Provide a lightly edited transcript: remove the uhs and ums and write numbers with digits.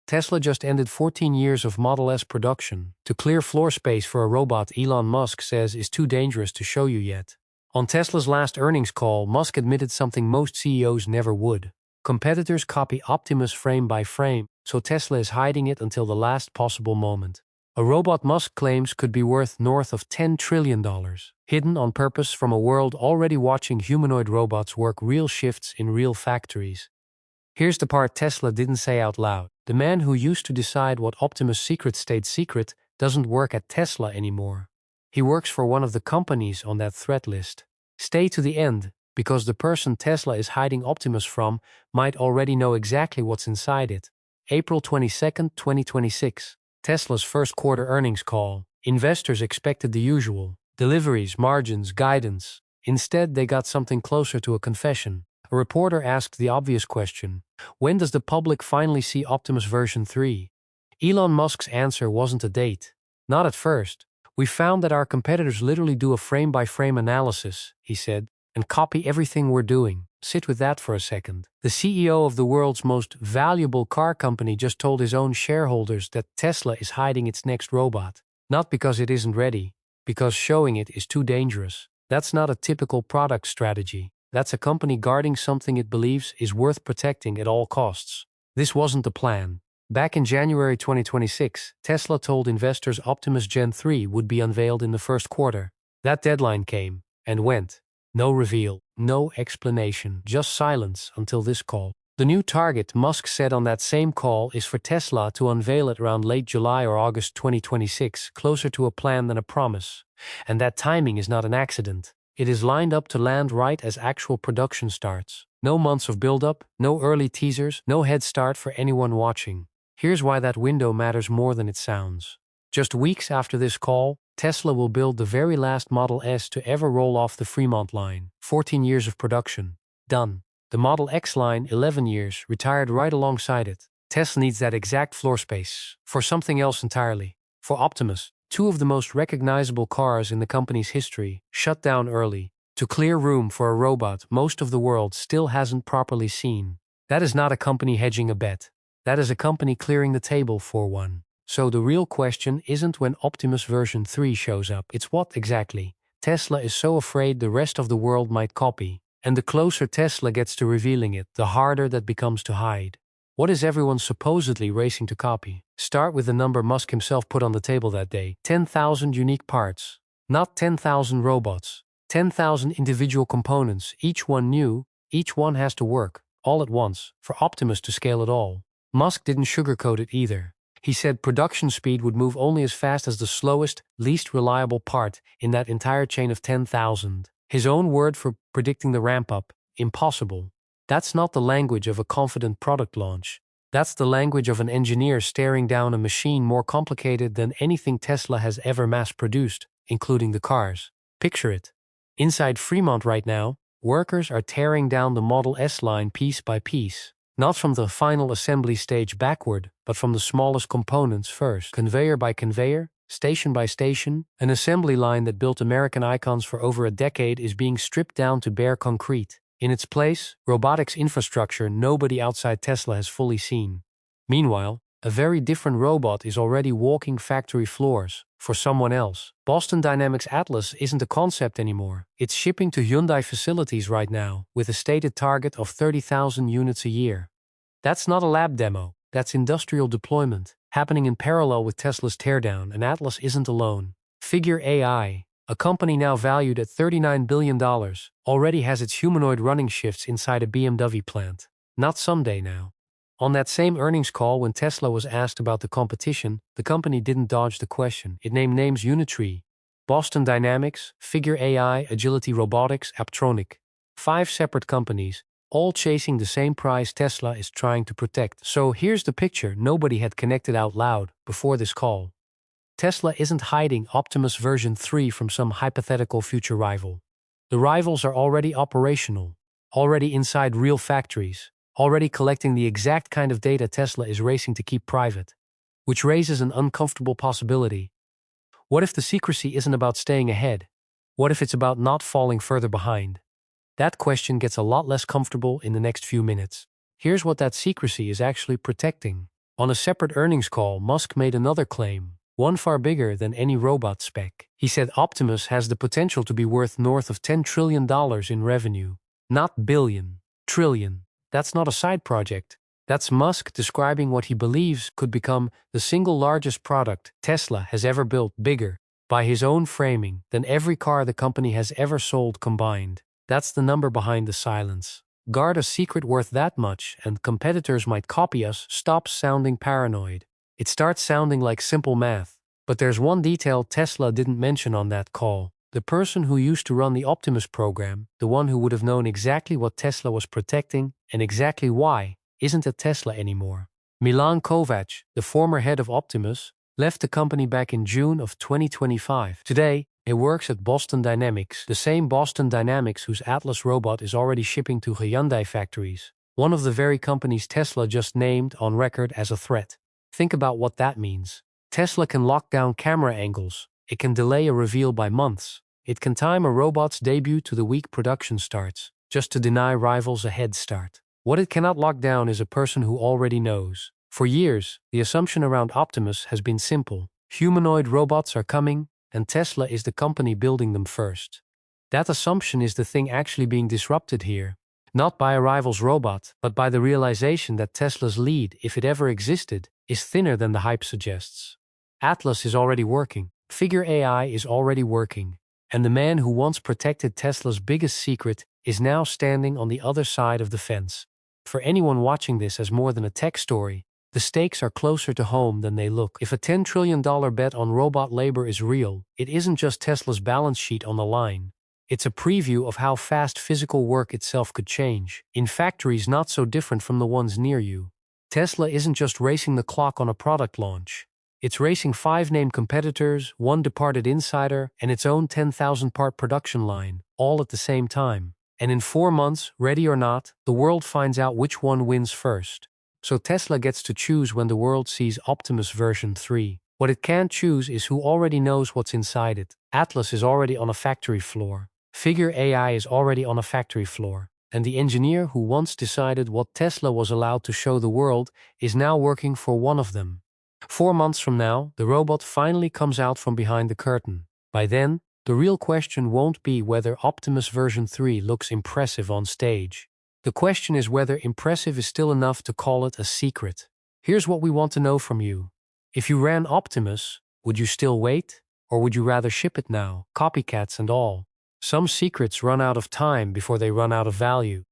Tesla just ended 14 years of Model S production to clear floor space for a robot Elon Musk says is too dangerous to show you yet. On Tesla's last earnings call, Musk admitted something most CEOs never would. Competitors copy Optimus frame by frame, so Tesla is hiding it until the last possible moment. A robot Musk claims could be worth north of $10 trillion, hidden on purpose from a world already watching humanoid robots work real shifts in real factories. Here's the part Tesla didn't say out loud. The man who used to decide what Optimus' secret stayed secret doesn't work at Tesla anymore. He works for one of the companies on that threat list. Stay to the end, because the person Tesla is hiding Optimus from might already know exactly what's inside it. April 22, 2026. Tesla's first quarter earnings call. Investors expected the usual: deliveries, margins, guidance. Instead, they got something closer to a confession. A reporter asked the obvious question: when does the public finally see Optimus version 3? Elon Musk's answer wasn't a date. Not at first. We found that our competitors literally do a frame-by-frame analysis, he said, and copy everything we're doing. Sit with that for a second. The CEO of the world's most valuable car company just told his own shareholders that Tesla is hiding its next robot. Not because it isn't ready, because showing it is too dangerous. That's not a typical product strategy. That's a company guarding something it believes is worth protecting at all costs. This wasn't the plan. Back in January 2026, Tesla told investors Optimus Gen 3 would be unveiled in the first quarter. That deadline came and went. No reveal, no explanation, just silence until this call. The new target, Musk said on that same call, is for Tesla to unveil it around late July or August 2026, closer to a plan than a promise. And that timing is not an accident. It is lined up to land right as actual production starts. No months of build-up, no early teasers, no head start for anyone watching. Here's why that window matters more than it sounds. Just weeks after this call, Tesla will build the very last Model S to ever roll off the Fremont line. 14 years of production. Done. The Model X line, 11 years, retired right alongside it. Tesla needs that exact floor space for something else entirely. For Optimus, two of the most recognizable cars in the company's history, shut down early, to clear room for a robot most of the world still hasn't properly seen. That is not a company hedging a bet. That is a company clearing the table for one. So the real question isn't when Optimus version 3 shows up, it's what exactly Tesla is so afraid the rest of the world might copy. And the closer Tesla gets to revealing it, the harder that becomes to hide. What is everyone supposedly racing to copy? Start with the number Musk himself put on the table that day: 10,000 unique parts. Not 10,000 robots. 10,000 individual components, each one new, each one has to work, all at once, for Optimus to scale it all. Musk didn't sugarcoat it either. He said production speed would move only as fast as the slowest, least reliable part in that entire chain of 10,000. His own word for predicting the ramp-up: impossible. That's not the language of a confident product launch. That's the language of an engineer staring down a machine more complicated than anything Tesla has ever mass-produced, including the cars. Picture it. Inside Fremont right now, workers are tearing down the Model S line piece by piece. Not from the final assembly stage backward, but from the smallest components first. Conveyor by conveyor, station by station, an assembly line that built American icons for over a decade is being stripped down to bare concrete. In its place, robotics infrastructure nobody outside Tesla has fully seen. Meanwhile, a very different robot is already walking factory floors for someone else. Boston Dynamics Atlas isn't a concept anymore. It's shipping to Hyundai facilities right now, with a stated target of 30,000 units a year. That's not a lab demo. That's industrial deployment, happening in parallel with Tesla's teardown, and Atlas isn't alone. Figure AI, a company now valued at $39 billion, already has its humanoid running shifts inside a BMW plant. Not someday now. On that same earnings call, when Tesla was asked about the competition, the company didn't dodge the question. It named names: Unitree, Boston Dynamics, Figure AI, Agility Robotics, Apptronik. 5 separate companies, all chasing the same prize Tesla is trying to protect. So here's the picture nobody had connected out loud before this call. Tesla isn't hiding Optimus version 3 from some hypothetical future rival. The rivals are already operational, already inside real factories, already collecting the exact kind of data Tesla is racing to keep private. Which raises an uncomfortable possibility. What if the secrecy isn't about staying ahead? What if it's about not falling further behind? That question gets a lot less comfortable in the next few minutes. Here's what that secrecy is actually protecting. On a separate earnings call, Musk made another claim, one far bigger than any robot spec. He said Optimus has the potential to be worth north of $10 trillion in revenue. Not billion, trillion. That's not a side project. That's Musk describing what he believes could become the single largest product Tesla has ever built, bigger, by his own framing, than every car the company has ever sold combined. That's the number behind the silence. Guard a secret worth that much, and competitors might copy us. Stops sounding paranoid. It starts sounding like simple math. But there's one detail Tesla didn't mention on that call. The person who used to run the Optimus program, the one who would have known exactly what Tesla was protecting and exactly why, isn't at Tesla anymore. Milan Kovac, the former head of Optimus, left the company back in June of 2025. Today, he works at Boston Dynamics, the same Boston Dynamics whose Atlas robot is already shipping to Hyundai factories, one of the very companies Tesla just named on record as a threat. Think about what that means. Tesla can lock down camera angles. It can delay a reveal by months. It can time a robot's debut to the week production starts, just to deny rivals a head start. What it cannot lock down is a person who already knows. For years, the assumption around Optimus has been simple. Humanoid robots are coming, and Tesla is the company building them first. That assumption is the thing actually being disrupted here. Not by a rival's robot, but by the realization that Tesla's lead, if it ever existed, is thinner than the hype suggests. Atlas is already working. Figure AI is already working. And the man who once protected Tesla's biggest secret is now standing on the other side of the fence. For anyone watching this as more than a tech story, the stakes are closer to home than they look. If a $10 trillion bet on robot labor is real, it isn't just Tesla's balance sheet on the line. It's a preview of how fast physical work itself could change, in factories not so different from the ones near you. Tesla isn't just racing the clock on a product launch. It's racing 5 named competitors, 1 departed insider, and its own 10,000-part production line, all at the same time. And in 4 months, ready or not, the world finds out which one wins first. So Tesla gets to choose when the world sees Optimus version 3. What it can't choose is who already knows what's inside it. Atlas is already on a factory floor. Figure AI is already on a factory floor. And the engineer who once decided what Tesla was allowed to show the world is now working for one of them. 4 months from now, the robot finally comes out from behind the curtain. By then, the real question won't be whether Optimus version 3 looks impressive on stage. The question is whether impressive is still enough to call it a secret. Here's what we want to know from you. If you ran Optimus, would you still wait? Or would you rather ship it now, copycats and all? Some secrets run out of time before they run out of value.